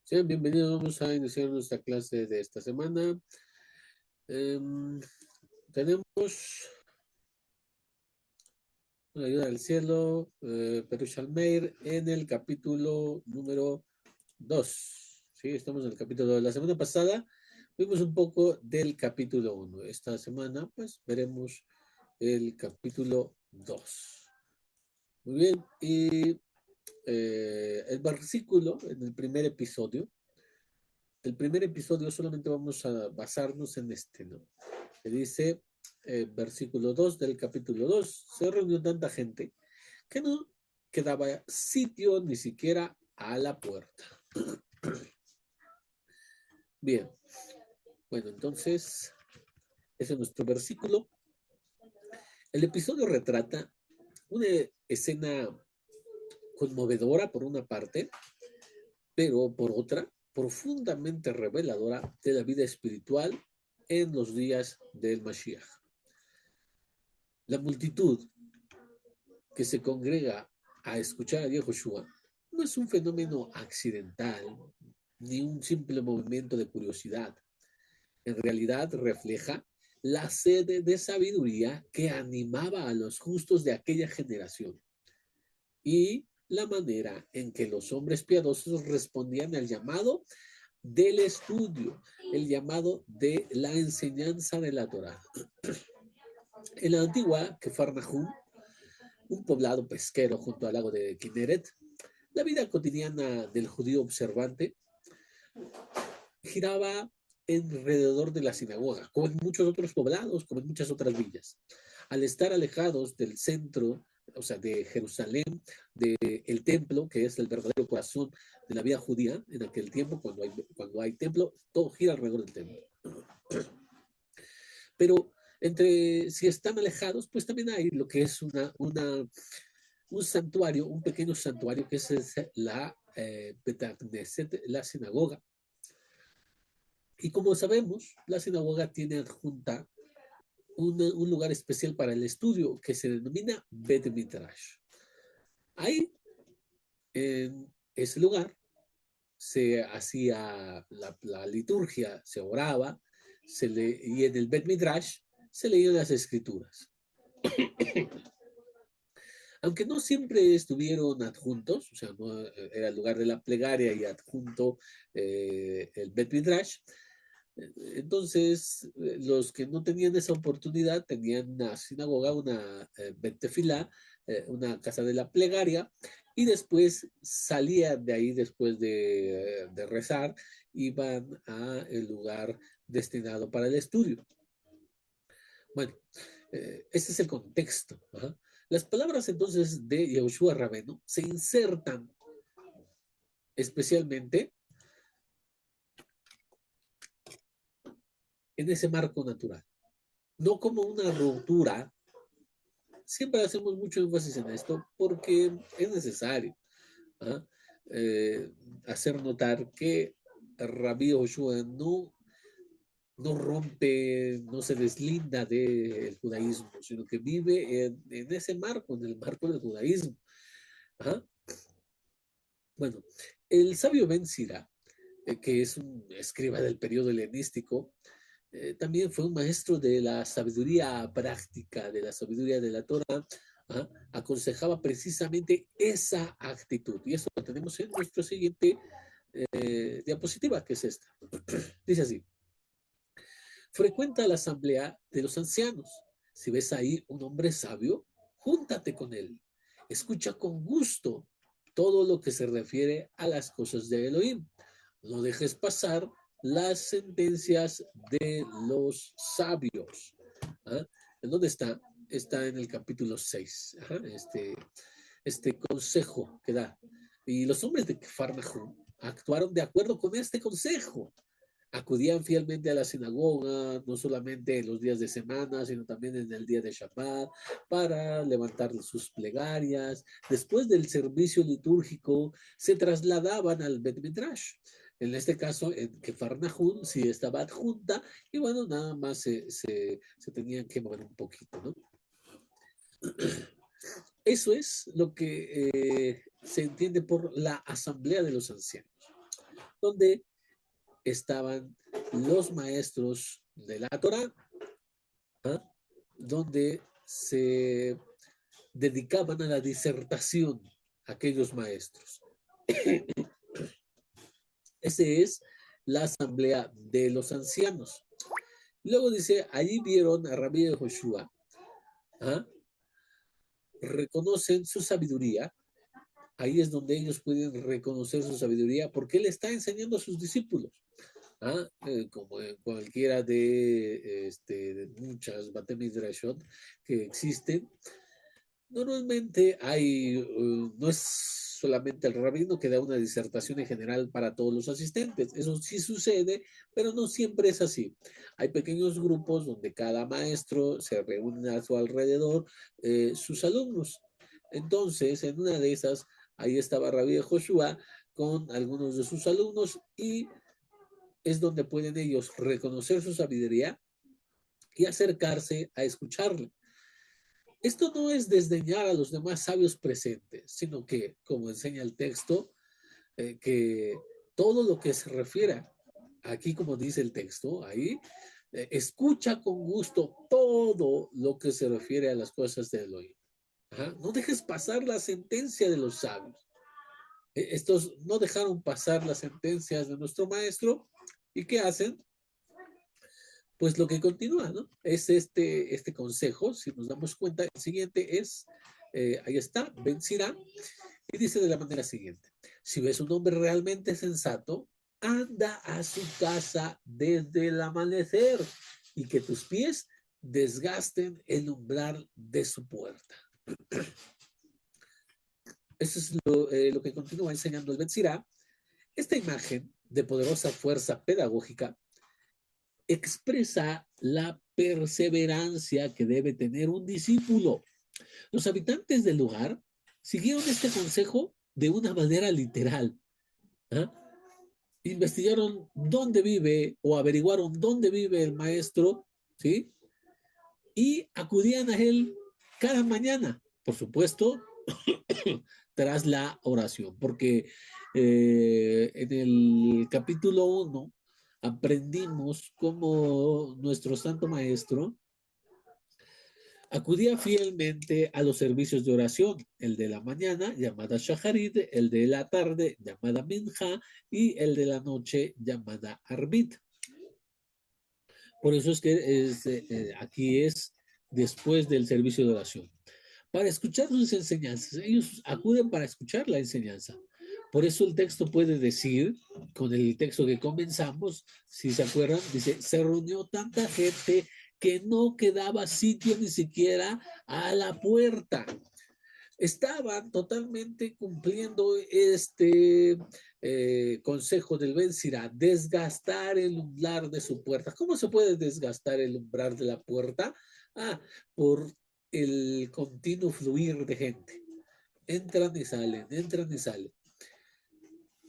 Sean bienvenidos, vamos a iniciar nuestra clase de esta semana. Em, Tenemos la ayuda del cielo, Perush Almeir, en el capítulo número 2. Sí, estamos en el capítulo de la semana pasada. Vimos un poco del capítulo 1. Esta semana, pues, veremos el capítulo 2. Muy bien, y el versículo en el primer episodio. El primer episodio solamente vamos a basarnos en este, ¿no? Que dice, versículo 2 del capítulo 2, se reunió tanta gente que no quedaba sitio ni siquiera a la puerta. Bien, bueno, entonces, ese es nuestro versículo. El episodio retrata una escena conmovedora por una parte, pero por otra, profundamente reveladora de la vida espiritual en los días del Mashiach. La multitud que se congrega a escuchar a Yehoshua no es un fenómeno accidental ni un simple movimiento de curiosidad. En realidad refleja la sed de sabiduría que animaba a los justos de aquella generación y la manera en que los hombres piadosos respondían al llamado del estudio, el llamado de la enseñanza de la Torá. En la antigua Kefarnahum, un poblado pesquero junto al lago de Kinneret, la vida cotidiana del judío observante giraba alrededor de la sinagoga, como en muchos otros poblados, como en muchas otras villas. Al estar alejados del centro, o sea, de Jerusalén, del templo, que es el verdadero corazón de la vida judía, en aquel tiempo, cuando hay templo, todo gira alrededor del templo. Pero si están alejados, pues también hay lo que es un santuario, un pequeño santuario que es la la sinagoga. Y como sabemos, la sinagoga tiene adjunta un lugar especial para el estudio que se denomina Bet Midrash. Ahí, en ese lugar, se hacía la liturgia, se oraba, y en el Bet Midrash se leían las escrituras. Aunque no siempre estuvieron adjuntos, o sea, no era el lugar de la plegaria y adjunto el Bet Midrash. Entonces, los que no tenían esa oportunidad tenían una sinagoga, una Bet Tefilá, una casa de la plegaria, y después salían de ahí, después de rezar, iban a el lugar destinado para el estudio. Bueno, este es el contexto. ¿Ajá? Las palabras entonces de Yehoshua Rabenu se insertan especialmente en ese marco natural, no como una ruptura. Siempre hacemos mucho énfasis en esto porque es necesario ¿ah? eh, hacer notar que Rabbi Yehoshua no rompe, no se deslinda del judaísmo, sino que vive en ese marco, en el marco del judaísmo. ¿Ah? Bueno, el sabio Ben Sira, que es un escriba del periodo helenístico, también fue un maestro de la sabiduría práctica, de la sabiduría de la Torah, ¿ah? Aconsejaba precisamente esa actitud. Y eso lo tenemos en nuestra siguiente diapositiva, que es esta. Dice así, frecuenta la asamblea de los ancianos. Si ves ahí un hombre sabio, júntate con él. Escucha con gusto todo lo que se refiere a las cosas de Elohim. No dejes pasar las sentencias de los sabios. ¿Ah? ¿En dónde está? Está en el capítulo 6. Ajá, este consejo que da. Y los hombres de Farnahum actuaron de acuerdo con este consejo. Acudían fielmente a la sinagoga, no solamente en los días de semana, sino también en el día de Shabbat, para levantar sus plegarias. Después del servicio litúrgico, se trasladaban al Bet Midrash. En este caso, en Kefarnahum sí estaba adjunta, y bueno, nada más se tenían que mover un poquito, ¿no? Eso es lo que se entiende por la asamblea de los ancianos. donde estaban los maestros de la Torá, ¿ah? Donde se dedicaban a la disertación aquellos maestros. Ese es la asamblea de los ancianos. Luego dice, allí vieron a Rabí de Joshua, ¿ah? Reconocen su sabiduría. Ahí es donde ellos pueden reconocer su sabiduría porque él está enseñando a sus discípulos. ¿Ah? Como en cualquiera de muchas Bate Midrashot que existen. Normalmente no es solamente el rabino que da una disertación en general para todos los asistentes. Eso sí sucede, pero no siempre es así. Hay pequeños grupos donde cada maestro se reúne a su alrededor, sus alumnos. Entonces, en una de esas, ahí estaba Rabí Joshua con algunos de sus alumnos y es donde pueden ellos reconocer su sabiduría y acercarse a escucharle. Esto no es desdeñar a los demás sabios presentes, sino que, como enseña el texto, que todo lo que se refiere aquí, como dice el texto, ahí, escucha con gusto todo lo que se refiere a las cosas de Elohim. Ajá. No dejes pasar la sentencia de los sabios. Estos no dejaron pasar las sentencias de nuestro maestro. ¿Y qué hacen? Pues lo que continúa, ¿no? Es este consejo, si nos damos cuenta, el siguiente es, ahí está, Ben Sira, y dice de la manera siguiente, si ves un hombre realmente sensato, anda a su casa desde el amanecer y que tus pies desgasten el umbral de su puerta. Eso es lo que continúa enseñando el Ben Sira. Esta imagen de poderosa fuerza pedagógica expresa la perseverancia que debe tener un discípulo. Los habitantes del lugar siguieron este consejo de una manera literal. ¿Ah? Investigaron dónde vive o averiguaron dónde vive el maestro, ¿sí? Y acudían a él cada mañana, por supuesto, tras la oración, porque en el capítulo 1 aprendimos cómo nuestro santo maestro acudía fielmente a los servicios de oración, el de la mañana, llamada Shaharit, el de la tarde, llamada Minja, y el de la noche, llamada Arbit. Por eso es que aquí es después del servicio de oración. Para escuchar sus enseñanzas, ellos acuden para escuchar la enseñanza. Por eso el texto puede decir, con el texto que comenzamos, si se acuerdan, dice, se reunió tanta gente que no quedaba sitio ni siquiera a la puerta. Estaban totalmente cumpliendo este consejo del Ben Sira, desgastar el umbral de su puerta. ¿Cómo se puede desgastar el umbral de la puerta? Ah, por el continuo fluir de gente. Entran y salen, entran y salen.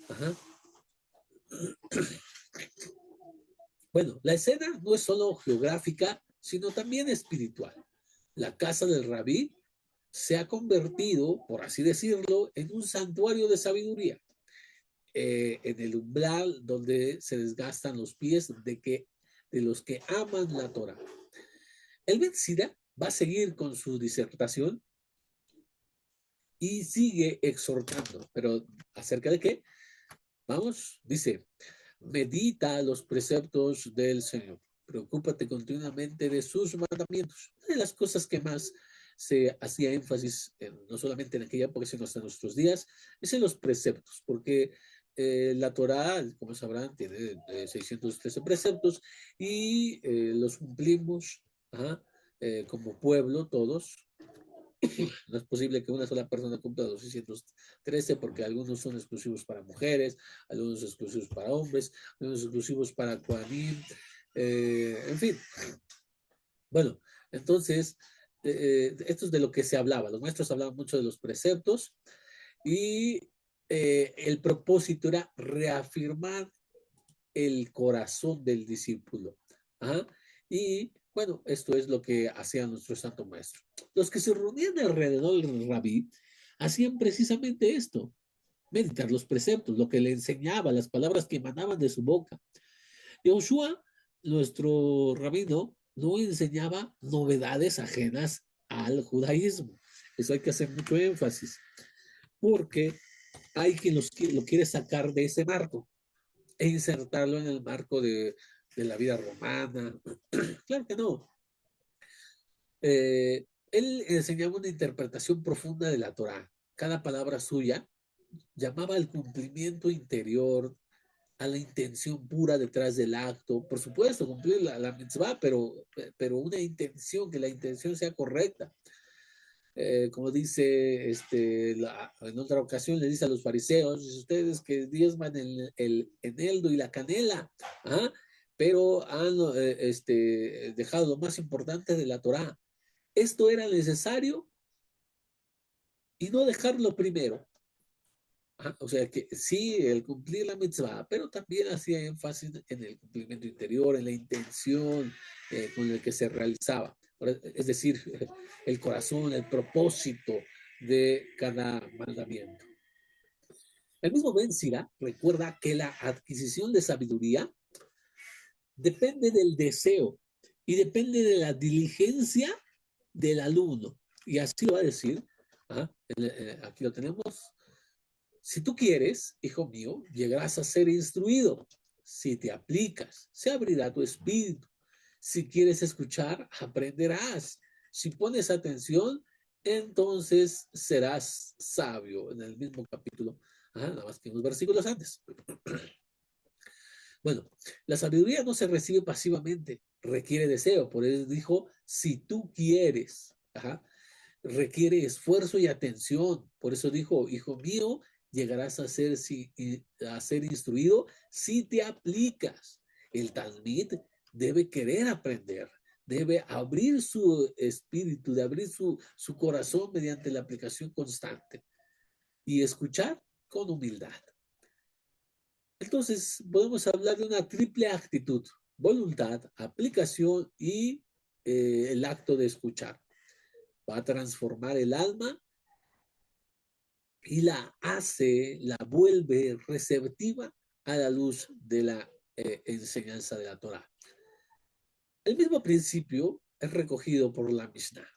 Ajá. Bueno, la escena no es solo geográfica, sino también espiritual. La casa del rabí se ha convertido, por así decirlo, en un santuario de sabiduría, en el umbral donde se desgastan los pies de los que aman la Torah. El Ben Sira va a seguir con su disertación y sigue exhortando, pero ¿acerca de qué? Vamos, dice, medita los preceptos del Señor, preocúpate continuamente de sus mandamientos. Una de las cosas que más se hacía énfasis, no solamente en aquella época, sino hasta nuestros días, es en los preceptos, porque la Torá, como sabrán, tiene 613 preceptos y los cumplimos como pueblo todos. No es posible que una sola persona cumpla los 613 porque algunos son exclusivos para mujeres, algunos exclusivos para hombres, algunos exclusivos para Kohanim, en fin. Bueno, entonces, esto es de lo que se hablaba. Los maestros hablaban mucho de los preceptos y el propósito era reafirmar el corazón del discípulo. ¿Ah? Y bueno, esto es lo que hacía nuestro santo maestro. Los que se reunían alrededor del rabí hacían precisamente esto. meditar los preceptos, lo que le enseñaba, las palabras que emanaban de su boca. Yahushua, nuestro rabino, no enseñaba novedades ajenas al judaísmo. Eso hay que hacer mucho énfasis, porque hay quien lo quiere sacar de ese marco e insertarlo en el marco de la vida romana. Claro que no. Él enseñaba una interpretación profunda de la Torá. Cada palabra suya llamaba al cumplimiento interior, a la intención pura detrás del acto. Por supuesto, cumplir la mitzvah, pero una intención, que la intención sea correcta. Como dice en otra ocasión, le dice a los fariseos, ustedes que diezman el eneldo y la canela, ¿ah? Pero han dejado lo más importante de la Torá. Esto era necesario y no dejarlo primero. O sea que sí, el cumplir la mitzvah, pero también hacía énfasis en el cumplimiento interior, en la intención con el que se realizaba. Es decir, el corazón, el propósito de cada mandamiento. El mismo Ben Sira recuerda que la adquisición de sabiduría depende del deseo y depende de la diligencia del alumno. Y así lo va a decir. Aquí lo tenemos. Si tú quieres, hijo mío, llegarás a ser instruido. Si te aplicas, se abrirá tu espíritu. Si quieres escuchar, aprenderás. Si pones atención, entonces serás sabio. En el mismo capítulo, nada más que unos versículos antes. Bueno, la sabiduría no se recibe pasivamente, requiere deseo. Por eso dijo, si tú quieres, requiere esfuerzo y atención. Por eso dijo, hijo mío, llegarás a ser instruido si te aplicas. El Talmid debe querer aprender, debe abrir su espíritu, de abrir su corazón mediante la aplicación constante y escuchar con humildad. Entonces, podemos hablar de una triple actitud: voluntad, aplicación y el acto de escuchar. Va a transformar el alma y la vuelve receptiva a la luz de la enseñanza de la Torah. El mismo principio es recogido por la Mishnah,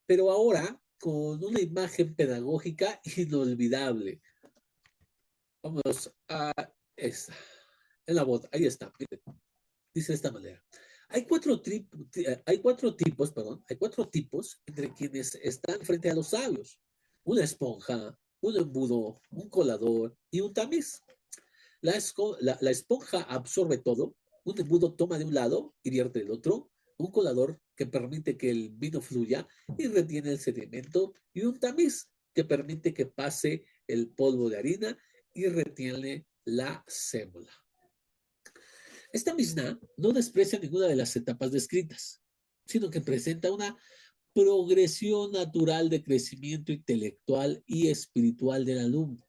pero ahora con una imagen pedagógica inolvidable. Vamos a esta. En la bota, ahí está. Miren, dice de esta manera. Hay cuatro tipos entre quienes están frente a los sabios: una esponja, un embudo, un colador y un tamiz. La esponja absorbe todo, un embudo toma de un lado y vierte del otro, un colador que permite que el vino fluya y retiene el sedimento, y un tamiz que permite que pase el polvo de harina y retiene la sémola. Esta Mishnah no desprecia ninguna de las etapas descritas, sino que presenta una progresión natural de crecimiento intelectual y espiritual del alumno.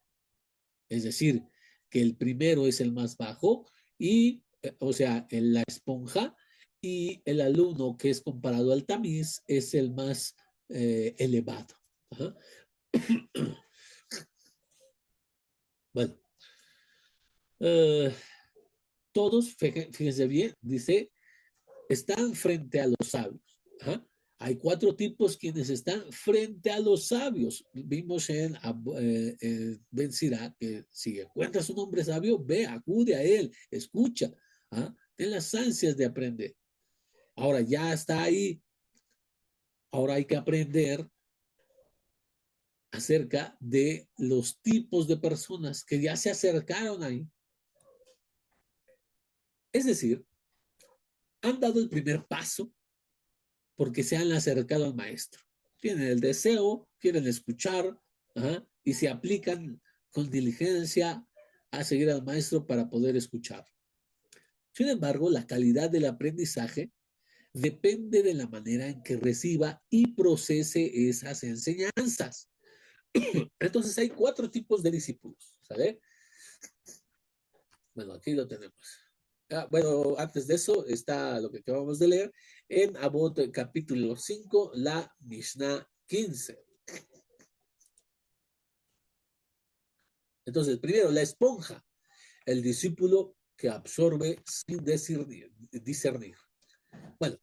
Es decir, que el primero es el más bajo y, o sea, en la esponja, y el alumno que es comparado al tamiz es el más elevado. Ajá. Bueno, todos, fíjense bien, dice, están frente a los sabios. Ajá. Hay cuatro tipos quienes están frente a los sabios. Vimos en Ben Sirá que si encuentras un hombre sabio, ve, acude a él, escucha, ten las ansias de aprender. Ahora ya está ahí. Ahora hay que aprender acerca de los tipos de personas que ya se acercaron ahí. Es decir, han dado el primer paso porque se han acercado al maestro. Tienen el deseo, quieren escuchar, y se aplican con diligencia a seguir al maestro para poder escuchar. Sin embargo, la calidad del aprendizaje depende de la manera en que reciba y procese esas enseñanzas. Entonces hay cuatro tipos de discípulos, ¿sale? Bueno, aquí lo tenemos. Bueno, antes de eso está lo que acabamos de leer en Abot capítulo 5, la Mishnah 15. Entonces, primero, la esponja, el discípulo que absorbe sin discernir. Bueno,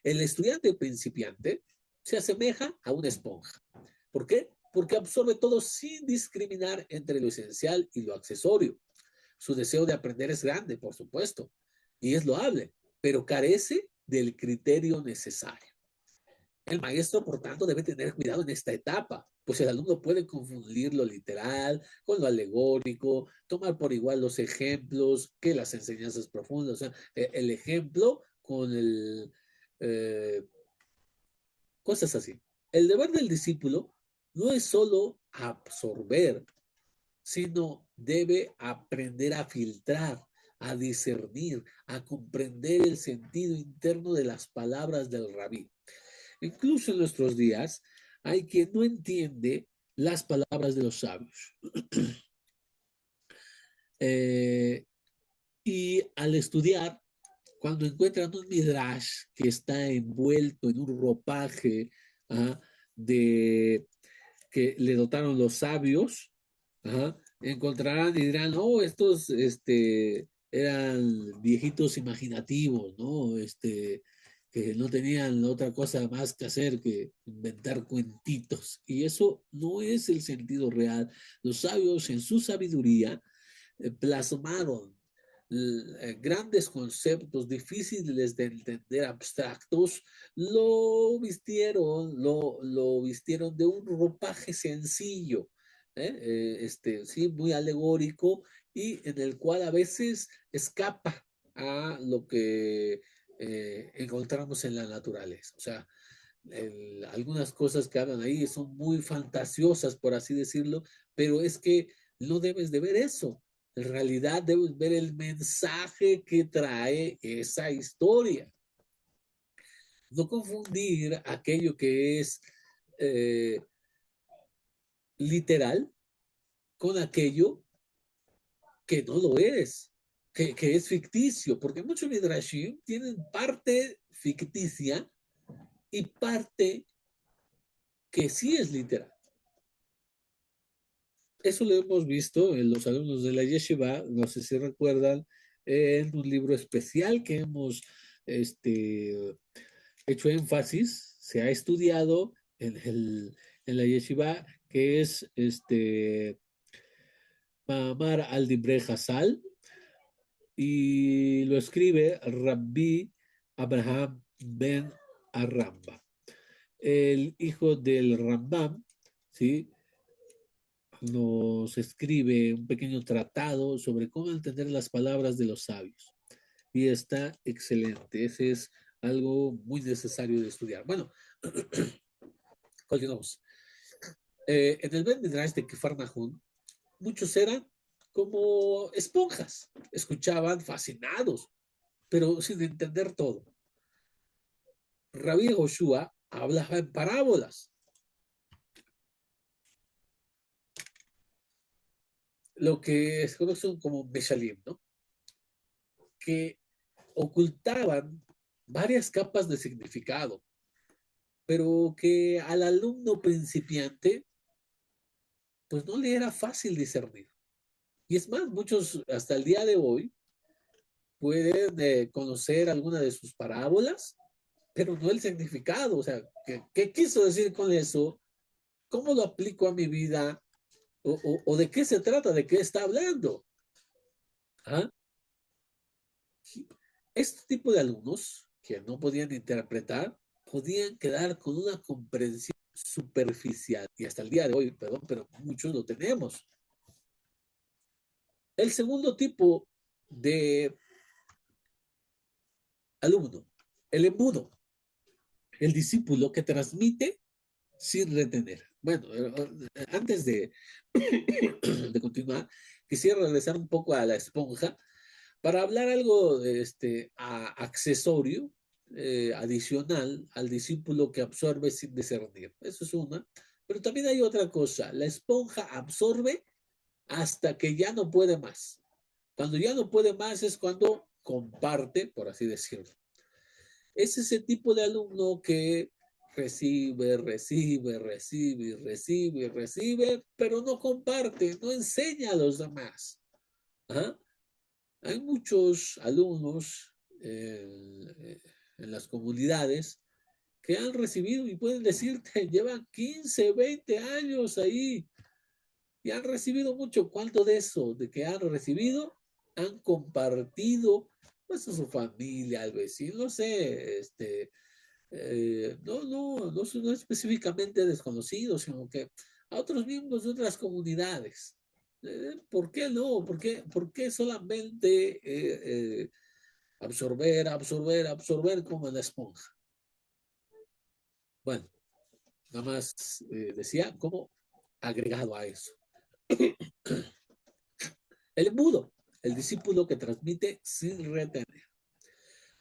el estudiante principiante se asemeja a una esponja. ¿Por qué? Porque absorbe todo sin discriminar entre lo esencial y lo accesorio. Su deseo de aprender es grande, por supuesto, y es loable, pero carece del criterio necesario. El maestro, por tanto, debe tener cuidado en esta etapa, pues el alumno puede confundir lo literal con lo alegórico, tomar por igual los ejemplos que las enseñanzas profundas, o sea, el ejemplo con eh, cosas así. El deber del discípulo no es solo absorber, sino debe aprender a filtrar, a discernir, a comprender el sentido interno de las palabras del rabí. Incluso en nuestros días hay quien no entiende las palabras de los sabios. Eh, y al estudiar, cuando encuentran un midrash que está envuelto en un ropaje de que le dotaron los sabios, encontrarán y dirán, oh, estos eran viejitos imaginativos, ¿no? Que no tenían otra cosa más que hacer que inventar cuentitos. Y eso no es el sentido real. Los sabios en su sabiduría plasmaron grandes conceptos difíciles de entender, abstractos, lo vistieron de un ropaje sencillo, sí, muy alegórico y en el cual a veces escapa a lo que encontramos en la naturaleza. O sea, algunas cosas que hablan ahí son muy fantasiosas, por así decirlo, pero es que no debes de ver eso. En realidad debes ver el mensaje que trae esa historia. No confundir aquello que es eh, literal con aquello que no lo es, que es ficticio, porque muchos midrashim tienen parte ficticia y parte que sí es literal. Eso lo hemos visto en los alumnos de la yeshiva, no sé si recuerdan, en un libro especial que hemos hecho énfasis, se ha estudiado en la yeshiva, que es Mamar al-Dibre Hazal, y lo escribe Rabbi Abraham ben Arramba, el hijo del Rambam, ¿sí? Nos escribe un pequeño tratado sobre cómo entender las palabras de los sabios. Y está excelente. Ese es algo muy necesario de estudiar. Bueno, continuamos. En el Ben Midrash de Kfar Nahum, muchos eran como esponjas. Escuchaban fascinados, pero sin entender todo. Rabbi Joshua hablaba en parábolas, lo que se conoce como Meshalim, ¿no? Que ocultaban varias capas de significado, pero que al alumno principiante, pues no le era fácil discernir. Y es más, muchos hasta el día de hoy pueden conocer alguna de sus parábolas, pero no el significado. O sea, ¿qué quiso decir con eso? ¿Cómo lo aplico a mi vida? ¿O de qué se trata? ¿De qué está hablando? ¿Ah? Este tipo de alumnos que no podían interpretar podían quedar con una comprensión superficial y hasta el día de hoy, perdón, pero muchos lo tenemos. El segundo tipo de alumno, el embudo, el discípulo que transmite sin retener. Bueno, antes de continuar, quisiera regresar un poco a la esponja para hablar algo accesorio, adicional al discípulo que absorbe sin discernir. Eso es una. Pero también hay otra cosa. La esponja absorbe hasta que ya no puede más. Cuando ya no puede más es cuando comparte, por así decirlo. Es ese tipo de alumno que recibe, recibe, recibe, recibe, recibe, pero no comparte, no enseña a los demás. ¿Ah? Hay muchos alumnos en las comunidades que han recibido y pueden decirte, llevan 15, 20 años ahí y han recibido mucho. ¿Cuánto de eso, de que han recibido, han compartido pues a su familia, al vecino, no sé, no específicamente desconocidos, sino que a otros miembros de otras comunidades? ¿Por qué no? Por qué solamente absorber, absorber, absorber como la esponja? Bueno, nada más decía como agregado a eso. El embudo, el discípulo que transmite sin retener.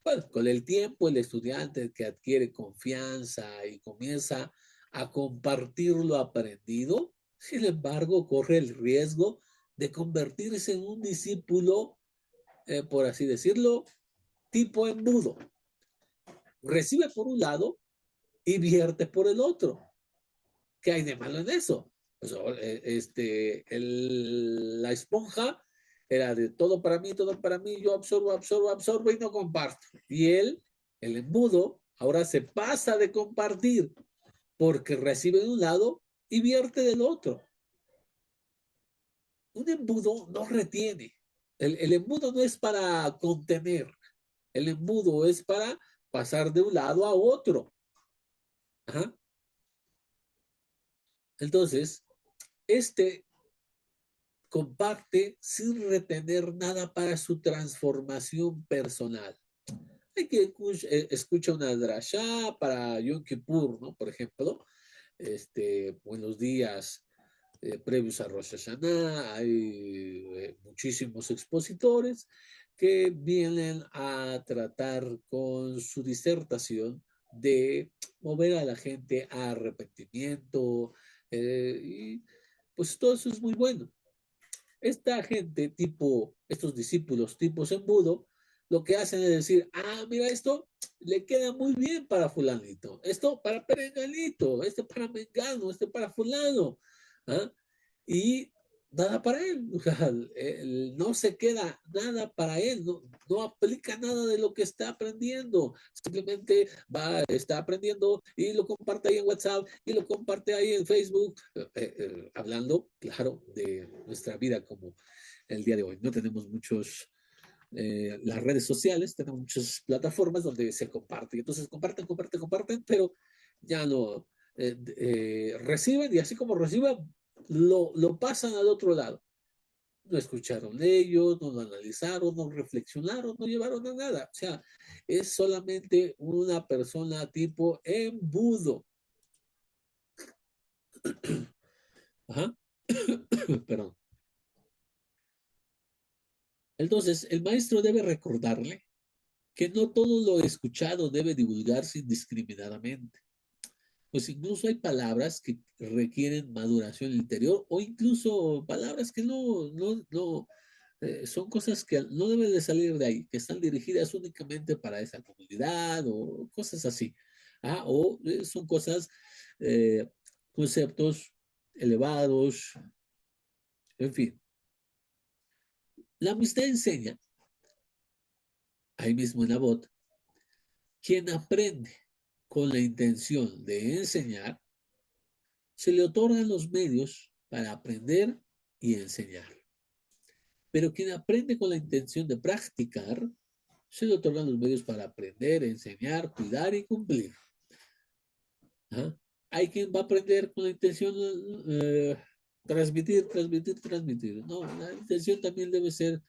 Bueno, con el tiempo el estudiante que adquiere confianza y comienza a compartir lo aprendido, sin embargo, corre el riesgo de convertirse en un discípulo, por así decirlo, tipo embudo. Recibe por un lado y vierte por el otro. ¿Qué hay de malo en eso? Pues, la esponja era de todo para mí, yo absorbo, absorbo, absorbo y no comparto. Y él, el embudo, ahora se pasa de compartir porque recibe de un lado y vierte del otro. Un embudo no retiene. El embudo no es para contener. El embudo es para pasar de un lado a otro. Ajá. Entonces, este comparte sin retener nada para su transformación personal. Hay que escuchar una drashá para Yom Kippur, ¿no? Por ejemplo, buenos días previos a Rosh Hashanah, hay muchísimos expositores que vienen a tratar con su disertación de mover a la gente a arrepentimiento, y pues todo eso es muy bueno. Esta gente, tipo, estos discípulos, tipos embudo, lo que hacen es decir, ah, mira, esto le queda muy bien para fulanito, esto para perenganito, este para mengano, este para fulano, ¿ah? Y nada para él, o sea, él no se queda nada para él, no aplica nada de lo que está aprendiendo, simplemente está aprendiendo y lo comparte ahí en WhatsApp y lo comparte ahí en Facebook, hablando, claro, de nuestra vida como el día de hoy. No tenemos muchos, las redes sociales, tenemos muchas plataformas donde se comparte, entonces comparten, comparten, comparten, pero ya no reciben y así como reciben, lo pasan al otro lado. No escucharon ellos, no lo analizaron, no reflexionaron, no llevaron a nada. O sea, es solamente una persona tipo embudo. Ajá. Perdón. Entonces, el maestro debe recordarle que no todo lo escuchado debe divulgarse indiscriminadamente. Pues incluso hay palabras que requieren maduración interior o incluso palabras que son cosas que no deben de salir de ahí, que están dirigidas únicamente para esa comunidad o cosas así. O son cosas, eh, conceptos elevados, en fin. La amistad enseña, ahí mismo en la bot, quien aprende con la intención de enseñar, se le otorgan los medios para aprender y enseñar. Pero quien aprende con la intención de practicar, se le otorgan los medios para aprender, enseñar, cuidar y cumplir. ¿Ah? Hay quien va a aprender con la intención de transmitir, transmitir, transmitir. No, la intención también debe ser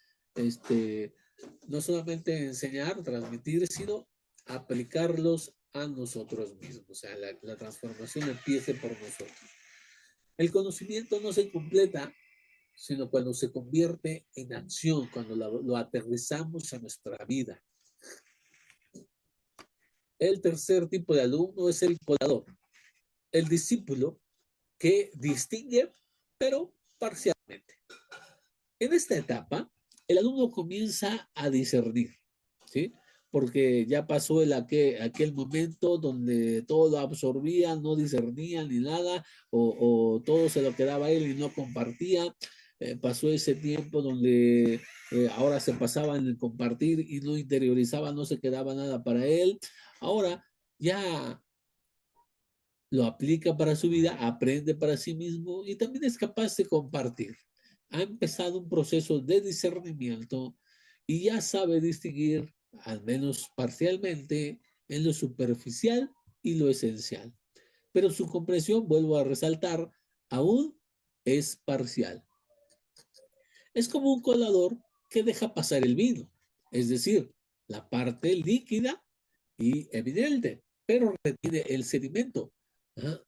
no solamente enseñar, transmitir, sino aplicarlos a nosotros mismos. O sea, la transformación empiece por nosotros. El conocimiento no se completa sino cuando se convierte en acción, cuando lo aterrizamos a nuestra vida. El tercer tipo de alumno es el colador, el discípulo que distingue, pero parcialmente. En esta etapa, el alumno comienza a discernir, ¿sí? porque ya pasó aquel momento donde todo lo absorbía, no discernía ni nada, o todo se lo quedaba a él y no compartía. Pasó ese tiempo donde ahora se pasaba en el compartir y no interiorizaba, no se quedaba nada para él. Ahora ya lo aplica para su vida, aprende para sí mismo y también es capaz de compartir. Ha empezado un proceso de discernimiento y ya sabe distinguir, al menos parcialmente, en lo superficial y lo esencial. Pero su comprensión, vuelvo a resaltar, aún es parcial. Es como un colador que deja pasar el vino, es decir, la parte líquida y evidente, pero retiene el sedimento. ¿Ah?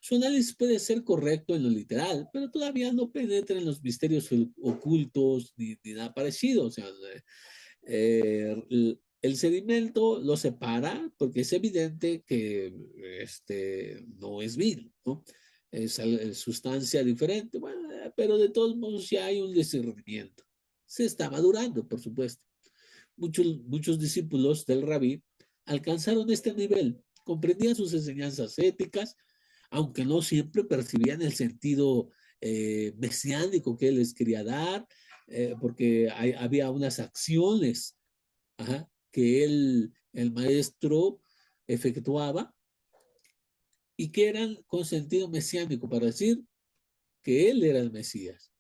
Su análisis puede ser correcto en lo literal, pero todavía no penetra en los misterios ocultos ni nada parecido. O sea, el sedimento lo separa porque es evidente que no es vino, ¿no? Es sustancia diferente, bueno, pero de todos modos ya hay un discernimiento. Se está madurando, por supuesto. Muchos discípulos del rabí alcanzaron este nivel, comprendían sus enseñanzas éticas, aunque no siempre percibían el sentido mesiánico que él les quería dar, porque había unas acciones, ajá, que el maestro efectuaba y que eran con sentido mesiánico para decir que él era el Mesías.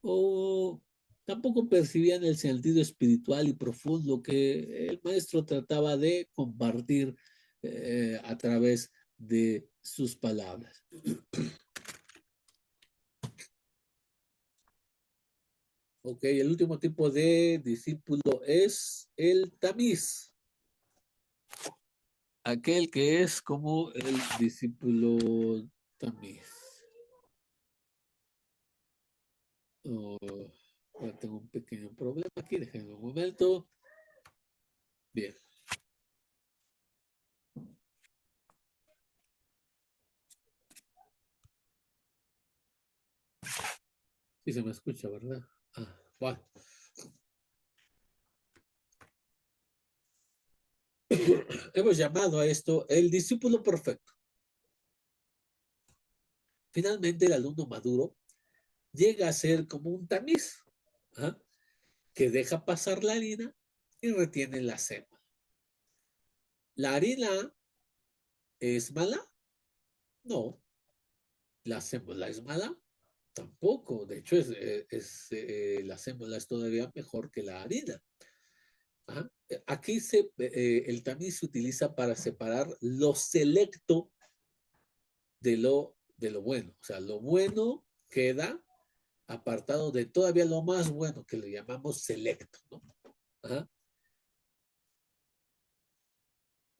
O tampoco percibían el sentido espiritual y profundo que el maestro trataba de compartir a través de sus palabras. Ok, el último tipo de discípulo es el tamiz, aquel que es como el discípulo tamiz. Oh, tengo un pequeño problema aquí, déjenme un momento. Bien, sí se me escucha, ¿verdad? Ah, bueno. Hemos llamado a esto el discípulo perfecto. Finalmente, el alumno maduro llega a ser como un tamiz, ¿ah? Que deja pasar la harina y retiene la sema. ¿La harina es mala? No. ¿La sémola es mala? Tampoco. De hecho, la sémola es todavía mejor que la harina. ¿Ah? Aquí el tamiz se utiliza para separar lo selecto de lo bueno. O sea, lo bueno queda apartado de todavía lo más bueno que le llamamos selecto, ¿no? Ajá.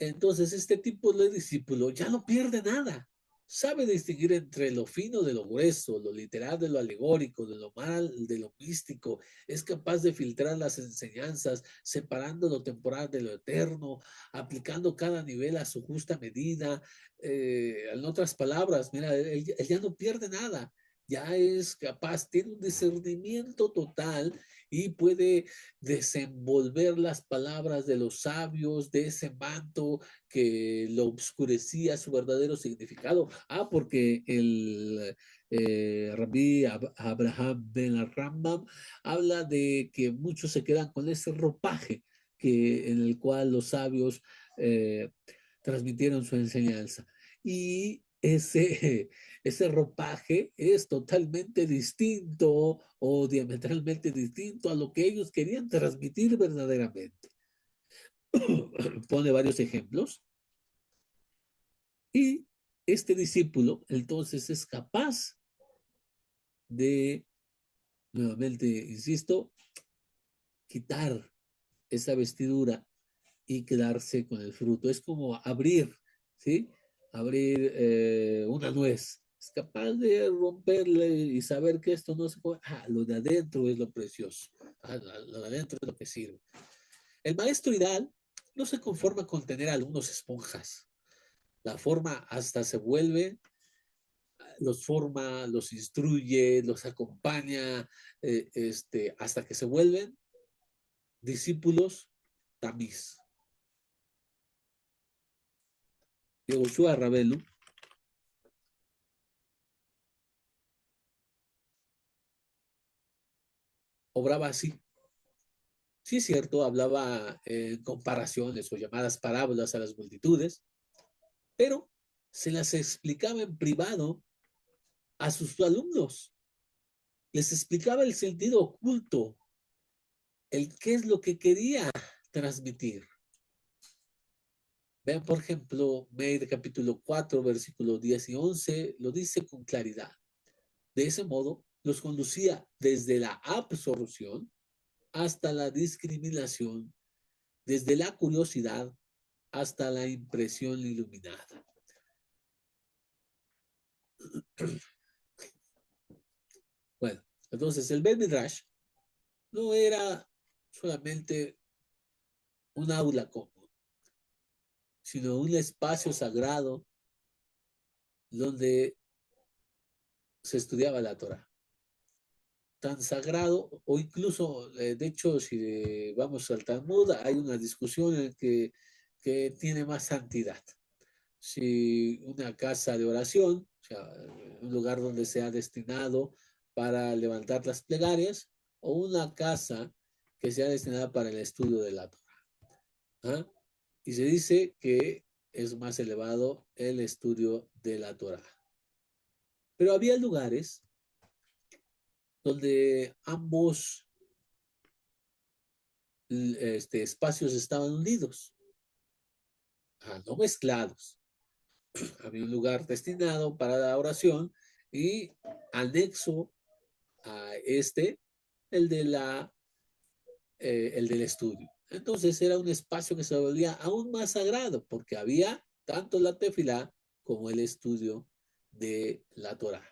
Entonces, este tipo de discípulo ya no pierde nada. Sabe distinguir entre lo fino de lo grueso, lo literal de lo alegórico, de lo mal, de lo místico. Es capaz de filtrar las enseñanzas, separando lo temporal de lo eterno, aplicando cada nivel a su justa medida. En otras palabras, mira, él ya no pierde nada. Ya es capaz, tiene un discernimiento total y puede desenvolver las palabras de los sabios, de ese manto que lo obscurecía su verdadero significado. Ah, porque el Rabbi Abraham Ben Rambam habla de que muchos se quedan con ese ropaje en el cual los sabios eh, transmitieron su enseñanza. Y ese ropaje es totalmente distinto o diametralmente distinto a lo que ellos querían transmitir verdaderamente. Pone varios ejemplos y este discípulo entonces es capaz de, nuevamente, insisto, quitar esa vestidura y quedarse con el fruto. Es como abrir, ¿sí? Abrir una nuez. Es capaz de romperle y saber que esto no se puede. Ah, lo de adentro es lo precioso. Ah, lo de adentro es lo que sirve. El maestro ideal no se conforma con tener alumnos esponjas. La forma hasta se vuelve, los forma, los instruye, los acompaña, hasta que se vuelven discípulos tamiz. Yehoshua Rabelu obraba así. Sí, es cierto, hablaba en comparaciones o llamadas parábolas a las multitudes, pero se las explicaba en privado a sus alumnos. Les explicaba el sentido oculto, el qué es lo que quería transmitir. Vean, por ejemplo, Meir capítulo 4, versículos 10 y 11, lo dice con claridad. De ese modo, los conducía desde la absorción hasta la discriminación, desde la curiosidad hasta la impresión iluminada. Bueno, entonces el Bet Midrash no era solamente un aula común, sino un espacio sagrado donde se estudiaba la Torah. Tan sagrado, o incluso, de hecho, si vamos al Talmud, hay una discusión en que tiene más santidad. Si una casa de oración, o sea, un lugar donde sea destinado para levantar las plegarias, o una casa que sea destinada para el estudio de la Torah. ¿Ah? Y se dice que es más elevado el estudio de la Torah. Pero había lugares donde ambos espacios estaban unidos, no mezclados. Había un lugar destinado para la oración y anexo a el, de el del estudio. Entonces era un espacio que se volvía aún más sagrado porque había tanto la tefilá como el estudio de la Torah.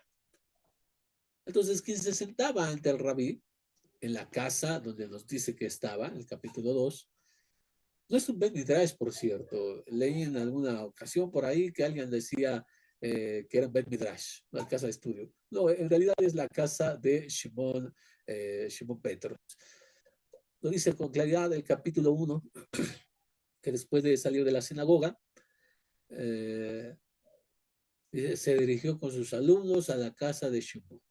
Entonces, quien se sentaba ante el rabí en la casa donde nos dice que estaba, en el capítulo 2, no es un Bet Midrash, por cierto. Leí en alguna ocasión por ahí que alguien decía que era un Bet Midrash, una casa de estudio. No, en realidad es la casa de Shimon Petro. Lo dice con claridad el capítulo 1, que después de salir de la sinagoga, eh, se dirigió con sus alumnos a la casa de Shimon.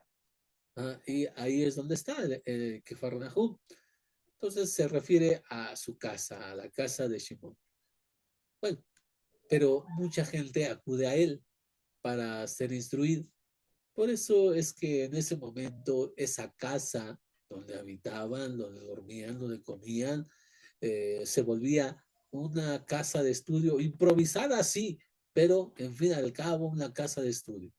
Y ahí es donde está el Kefarnahum. Entonces se refiere a su casa, a la casa de Shimon. Bueno, pero mucha gente acude a él para ser instruido. Por eso es que en ese momento esa casa donde habitaban, donde dormían, donde comían, se volvía una casa de estudio improvisada, sí, pero en fin al cabo una casa de estudio,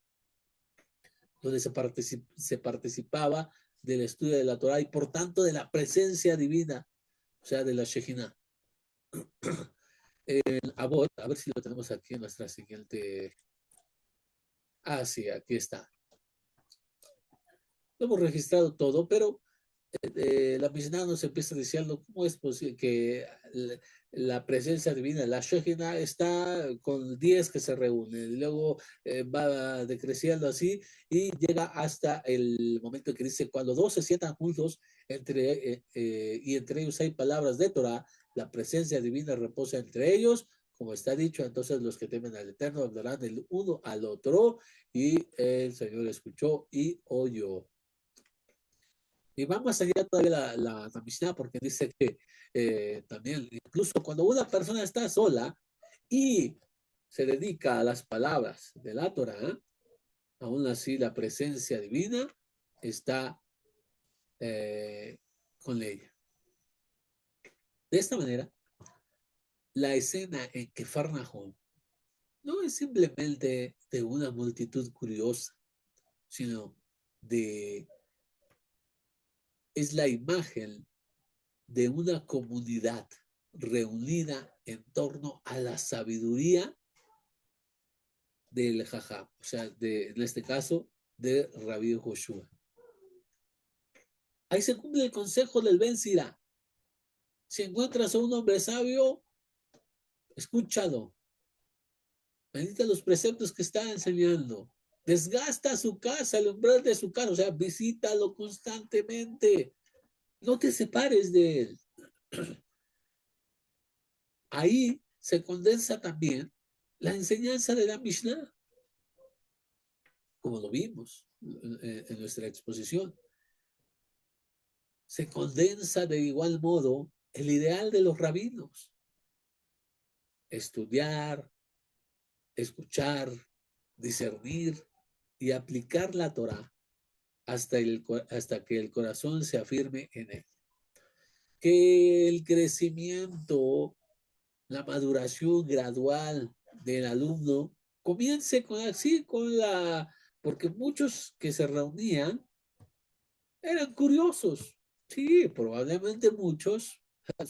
donde se participaba del estudio de la Torah y por tanto de la presencia divina, o sea, de la Shejina. El Abot, a ver si lo tenemos aquí en nuestra siguiente. Ah, sí, aquí está. Lo hemos registrado todo, pero la Mishnah nos empieza diciendo cómo es posible que la presencia divina, la Shejina, está con 10 que se reúnen, luego va decreciendo así y llega hasta el momento que dice, cuando dos se sientan juntos y entre ellos hay palabras de Torah, la presencia divina reposa entre ellos, como está dicho, entonces los que temen al Eterno hablarán el uno al otro y el Señor escuchó y oyó. Y va más allá todavía la Mishnah porque dice que también, incluso cuando una persona está sola y se dedica a las palabras de la Torah, aún así la presencia divina está con ella. De esta manera, la escena en que Farnahum no es simplemente de una multitud curiosa, sino de, es la imagen de una comunidad reunida en torno a la sabiduría del Jajam, o sea, en este caso, de Rabbi Joshua. Ahí se cumple el consejo del Ben Sira. Si encuentras a un hombre sabio, escúchalo. Medita los preceptos que está enseñando. Desgasta su casa, el umbral de su casa, o sea, visítalo constantemente. No te separes de él. Ahí se condensa también la enseñanza de la Mishnah, como lo vimos en nuestra exposición. Se condensa de igual modo el ideal de los rabinos: estudiar, escuchar, discernir y aplicar la Torah hasta que el corazón se afirme en él. Que el crecimiento, la maduración gradual del alumno comience con así, porque muchos que se reunían eran curiosos. Sí, probablemente muchos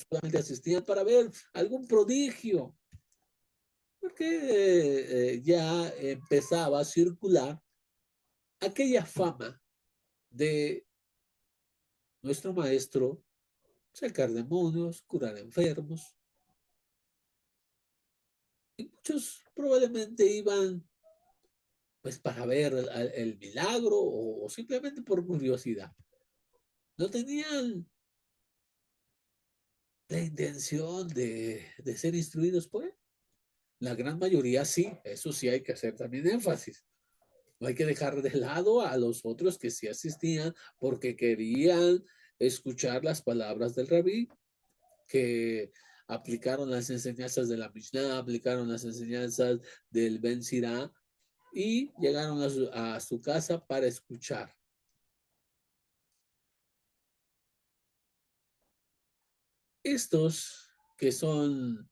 solamente asistían para ver algún prodigio, porque ya empezaba a circular aquella fama de nuestro maestro: sacar demonios, curar enfermos. Y muchos probablemente iban pues para ver el milagro o simplemente por curiosidad. No tenían la intención de ser instruidos por él. La gran mayoría sí, eso sí hay que hacer también énfasis. No hay que dejar de lado a los otros que sí asistían porque querían escuchar las palabras del rabí, que aplicaron las enseñanzas de la Mishnah, aplicaron las enseñanzas del Ben Sirá y llegaron a su casa para escuchar. Estos que son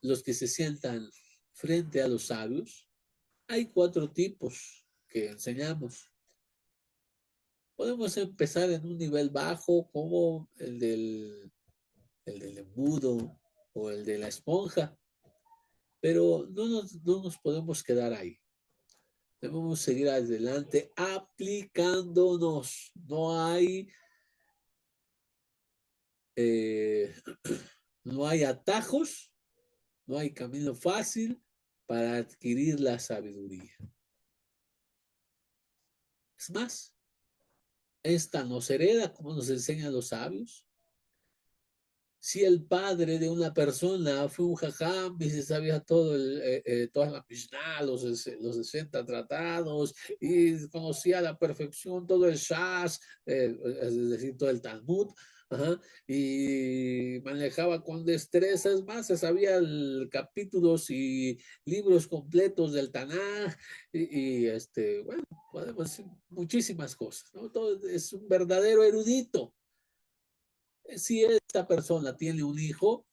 los que se sientan frente a los sabios, hay 4 tipos que enseñamos. Podemos empezar en un nivel bajo como el del embudo o el de la esponja, pero no nos podemos quedar ahí. Debemos seguir adelante aplicándonos. Eh, no hay atajos, no hay camino fácil para adquirir la sabiduría. Es más, esta nos hereda, como nos enseñan los sabios. Si el padre de una persona fue un jajam y se sabía toda la Mishnah, los 60 tratados, y conocía a la perfección todo el Shas, es decir, todo el Talmud, ajá, y manejaba con destreza, es más, se sabía capítulos y libros completos del Tanaj, bueno, podemos decir muchísimas cosas, ¿no? Todo, es un verdadero erudito. Si esta persona tiene un hijo,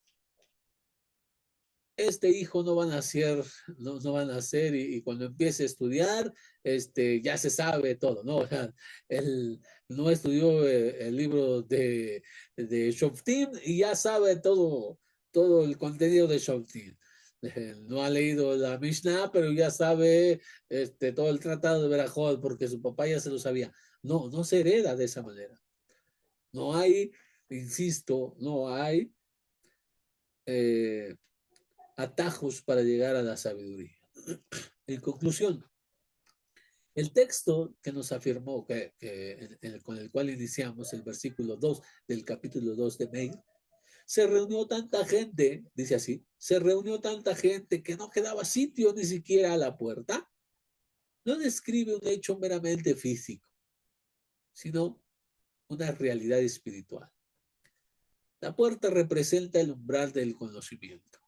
este hijo no va a nacer, no va a nacer y cuando empiece a estudiar, ya se sabe todo, ¿no? O sea, él no estudió el libro de Shoftim y ya sabe todo el contenido de Shoftim. No ha leído la Mishnah, pero ya sabe todo el tratado de Berajot porque su papá ya se lo sabía. No, no se hereda de esa manera. No hay, insisto, no hay eh, atajos para llegar a la sabiduría. En conclusión, el texto que nos afirmó, con el cual iniciamos el versículo 2 del capítulo 2 de Meir, se reunió tanta gente, dice así, se reunió tanta gente que no quedaba sitio ni siquiera a la puerta. No describe un hecho meramente físico, sino una realidad espiritual. La puerta representa el umbral del conocimiento.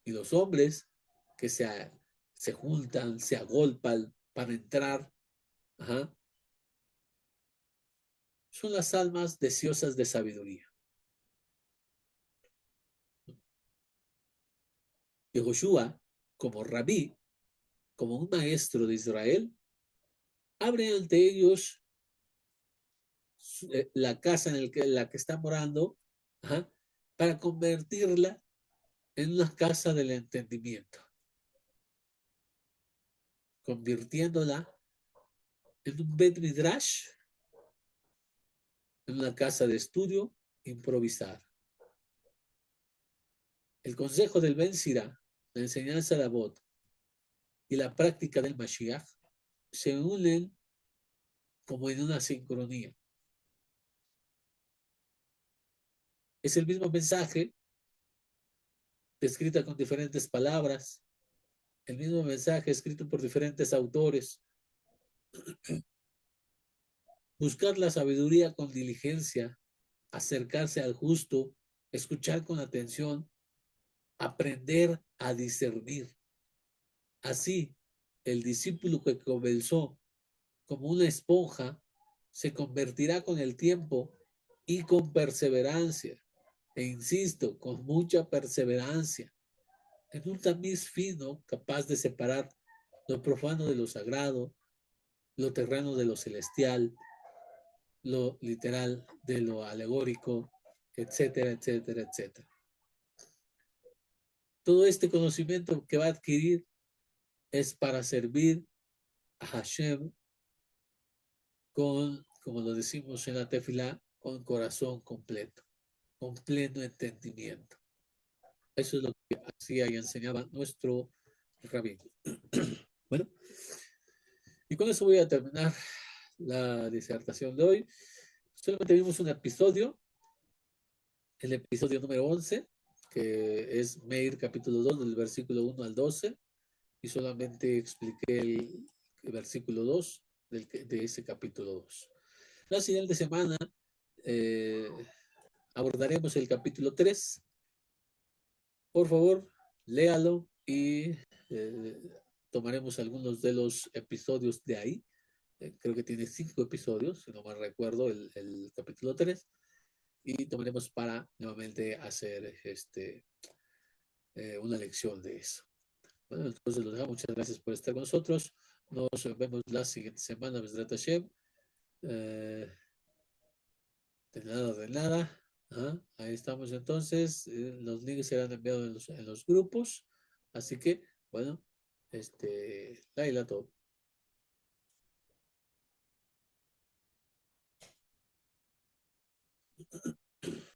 Y los hombres que se juntan, se agolpan para entrar, ajá, son las almas deseosas de sabiduría. Yehoshua, como rabí, como un maestro de Israel, abre ante ellos la casa en la que está morando, ajá, para convertirla en una casa del entendimiento, convirtiéndola en un Bet Midrash, en una casa de estudio improvisada. El consejo del Ben Sirá, la enseñanza de Abot y la práctica del Mashiach se unen como en una sincronía. Es el mismo mensaje, escrita con diferentes palabras, el mismo mensaje escrito por diferentes autores. Buscar la sabiduría con diligencia, acercarse al justo, escuchar con atención, aprender a discernir. Así, el discípulo que comenzó como una esponja se convertirá con el tiempo y con perseverancia, e insisto, con mucha perseverancia, en un tamiz fino capaz de separar lo profano de lo sagrado, lo terreno de lo celestial, lo literal de lo alegórico, etcétera, etcétera, etcétera. Todo este conocimiento que va a adquirir es para servir a Hashem con, como lo decimos en la tefilá, con corazón completo, con pleno entendimiento. Eso es lo que hacía y enseñaba nuestro rabino. Bueno, y con eso voy a terminar la disertación de hoy. Solamente vimos un episodio, el episodio número 11, que es Meir capítulo 2, del versículo 1 al 12, y solamente expliqué el versículo 2 de ese capítulo 2. La siguiente semana eh, abordaremos el capítulo 3. Por favor, léalo y eh, tomaremos algunos de los episodios de ahí. Creo que tiene 5 episodios, si no mal recuerdo, el capítulo 3. Y tomaremos para nuevamente hacer una lección de eso. Bueno, entonces los dejamos. Muchas gracias por estar con nosotros. Nos vemos la siguiente semana, Besrat Hashem. Eh, de nada, de nada. Ajá, ahí estamos entonces. Los links serán enviados en los grupos. Así que, bueno, Laila todo.